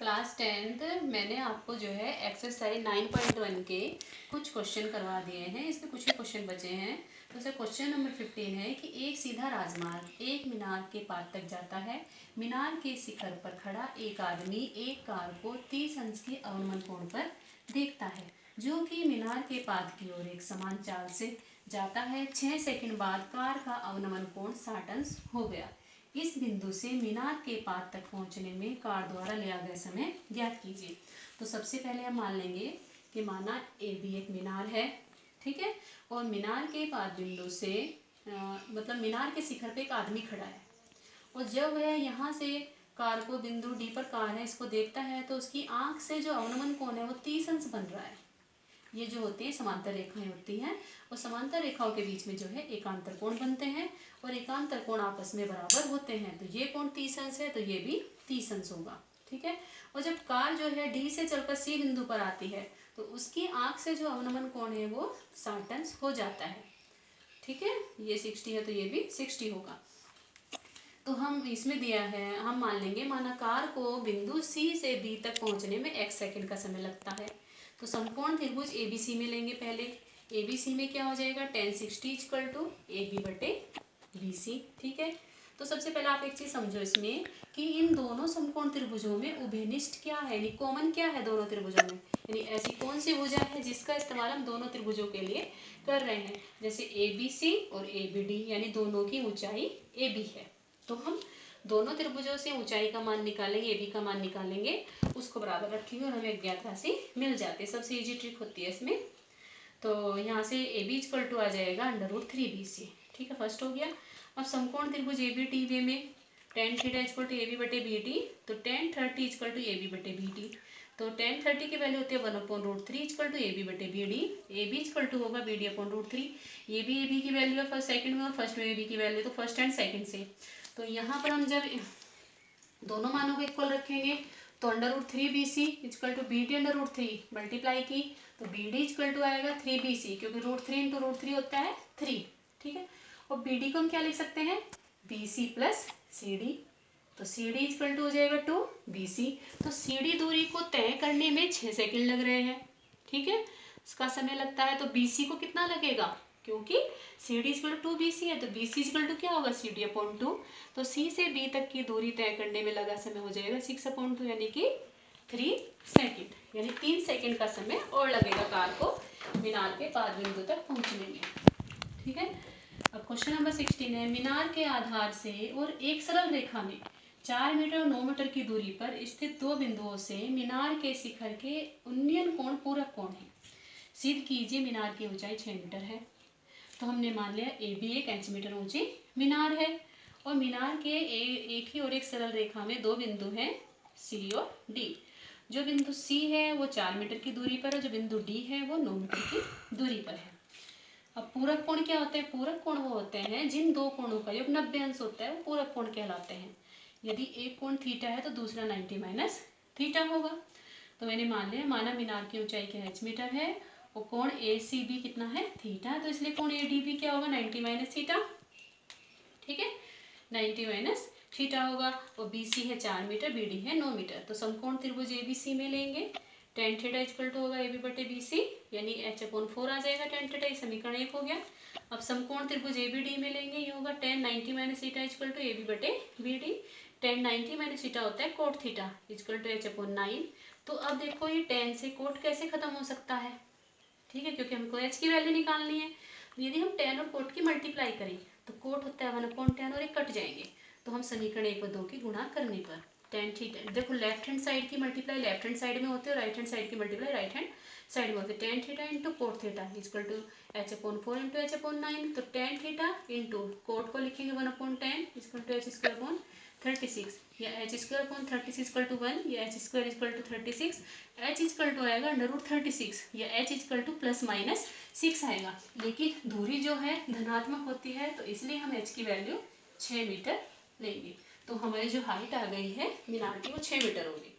Class 10th मैंने आपको जो है एक्सरसाइज 9.1 के कुछ क्वेश्चन करवा दिए हैं। इसमें कुछ ही क्वेश्चन बचे हैं। तो उससे क्वेश्चन नंबर 15 है कि एक सीधा राजमार्ग एक मीनार के पार तक जाता है। मीनार के शिखर पर खड़ा एक आदमी एक कार को 30 अंश के अवनमन कोण पर देखता है, जो कि मीनार के पाद की ओर एक समान चाल से जाता है। 6 सेकंड बाद कार का अवनमन कोण 60 अंश हो गया। इस बिंदु से मीनार के पाद तक पहुंचने में कार द्वारा लिया गया समय ज्ञात कीजिए। तो सबसे पहले हम मान लेंगे कि माना ए बी एक मीनार है, ठीक है, और मीनार के पाद बिंदु से मतलब मीनार के शिखर पे एक आदमी खड़ा है, और जब वह यहाँ से कार को बिंदु डी पर कार है इसको देखता है तो उसकी आंख से जो अवनमन कोण है वो 30 अंश बन रहा है। ये जो होती है समांतर रेखाएं होती हैं, और समांतर रेखाओं के बीच में जो है एकांतर कोण बनते हैं, और एकांतर कोण आपस में बराबर होते हैं। तो ये कोण 30 अंश है तो ये भी 30 अंश होगा, ठीक है। और जब कार जो है डी से चलकर सी बिंदु पर आती है तो उसकी आंख से जो अवनमन कोण है वो 60 अंश हो जाता है, ठीक है। ये 60 है तो ये भी 60 होगा। तो हम इसमें दिया है, हम मान लेंगे माना कार को बिंदु सी से बी तक पहुंचने में x सेकंड का समय लगता है। तो समकोण त्रिभुज ABC में लेंगे। पहले ABC में क्या हो जाएगा, tan 60 इक्वल टू AB बटे BC, ठीक है। तो सबसे पहले आप एक चीज समझो इसमें कि इन दोनों समकोण त्रिभुजों में उभयनिष्ठ क्या है, यानी कॉमन क्या है दोनों त्रिभुजों में, यानी ऐसी कौन सी भुजा है जिसका इस्तेमाल हम दोनों त्रिभुजों के लिए कर रहे हैं। जैसे ABC और ABD यानी दोनों की ऊंचाई AB है, तो हम दोनों त्रिभुजों से ऊंचाई का मान निकालेंगे, AB का मान निकालेंगे, उसको बराबर रखेंगे और हमें अज्ञात राशि मिल जाती है। सबसे इजी ट्रिक होती है इसमें। तो यहाँ से AB इक्वल टू आ जाएगा √3BC, ठीक है, फर्स्ट हो गया। अब समकोण त्रिभुज ABTV में tan theta equal to AB बटे BD, तो tan 30 इक्वल टू AB बटे BD। तो tan 30 की वैल्यू होती है 1/√3 इक्वल टू AB बटे BD। AB इक्वल टू होगा BD/√3। ये भी AB की वैल्यू है फर्स्ट सेकंड में, और फर्स्ट में AB की वैल्यू तो फर्स्ट एंड सेकंड से। तो यहाँ पर हम जब दोनों मानों को इक्वल रखेंगे तो √3BC equal to BD/√3 multiply की तो BD इक्वल टू आएगा 3BC, क्योंकि √3 इंटू √3 होता है 3, ठीक है। और BD को हम क्या लिख सकते हैं, BC प्लस CD। तो CD इक्वल टू हो जाएगा 2BC। तो CD दूरी को तय करने में 6 सेकंड लग रहे हैं, ठीक है, उसका समय लगता है। तो BC को कितना लगेगा, क्योंकि CD इक्वल टू 2BC है तो BC इक्वल टू क्या होगा, CD/2। तो C से B तक की दूरी तय करने में लगा समय हो जाएगा 6/2 यानी कि 3 सेकंड, यानी 3 सेकंड का समय और लगेगा कार को मीनार के पाद बिंदु तक पहुंचने में, ठीक है। अब क्वेश्चन नंबर 16 है, मीनार के आधार से और एक सरल रेखा में 4 मीटर और 9 मीटर की दूरी पर स्थित दो बिंदुओं से मीनार के शिखर के उन्नयन कोण पूरक कोण है। सिद्ध कीजिए। मीनार की ऊंचाई 6 मीटर है। तो हमने मान लिया AB एक इंच मीटर ऊंची मीनार है, और मीनार के एक ही और एक सरल रेखा में दो बिंदु हैं C और D। जो बिंदु C है वो 4 मीटर की दूरी पर है, जो बिंदु D है वो 9 मीटर की दूरी पर है। अब पूरक कोण क्या होते हैं, पूरक कोण वो होते हैं जिन दो कोणों का योग 90 अंश होता है, वो पूरक कोण कहलाते हैं। यदि एक कोण थीटा है तो दूसरा 90 माइनस थीटा होगा। तो मैंने मान लिया, माना मीनार की ऊंचाई क्या h मीटर है और कोण ACB कितना है, थीटा, तो इसलिए कोण ADB क्या होगा, 90 माइनस थीटा, ठीक है, 90 माइनस थीटा होगा। और BC है 4 मीटर, BD है 9 मीटर। तो समकोण त्रिभुज ABC में लेंगे, tan थीटा इक्वल टू होगा AB बटे BC, यानी H/4 आ जाएगा tan थीटा, ये समीकरण 1 हो गया। अब समकोण त्रिभुज ABD में लेंगे, ये होगा tan 90 minus theta equal to AB बटे BD। tan 90 माइनस थीटा होता है coat theta equal to H/9। तो अब देखो ये tan से कोट कैसे खत्म हो सकता है, ठीक है, क्योंकि हमको h की वैल्यू निकालनी है। यदि हम tan और कोट की मल्टीप्लाई करें तो कोट होता है 1/tan और ये कट जाएंगे। तो हम समीकरण 1 व 2 की गुणा करने पर tan थीटा, देखो लेफ्ट हैंड साइड की मल्टीप्लाई लेफ्ट हैंड साइड में होती है और राइट हैंड साइड की मल्टीप्लाई राइट हैंड साइड में होती है। tan theta into cot theta equal to H/4 into H/9। तो tan थीटा इंटू कोट को लिखेंगे 1/tan इक्वल टू H²/36, या H²/36 इक्वल टू 1, या H² equal to 36। H equal to आएगा √36, या H इक्वल टू +/6 आएगा। लेकिन दूरी जो है धनात्मक होती है तो इसलिए हम H की वैल्यू 6 मीटर लेंगे। तो हमारी जो हाइट आ गई है मीनार की वो 6 मीटर होगी।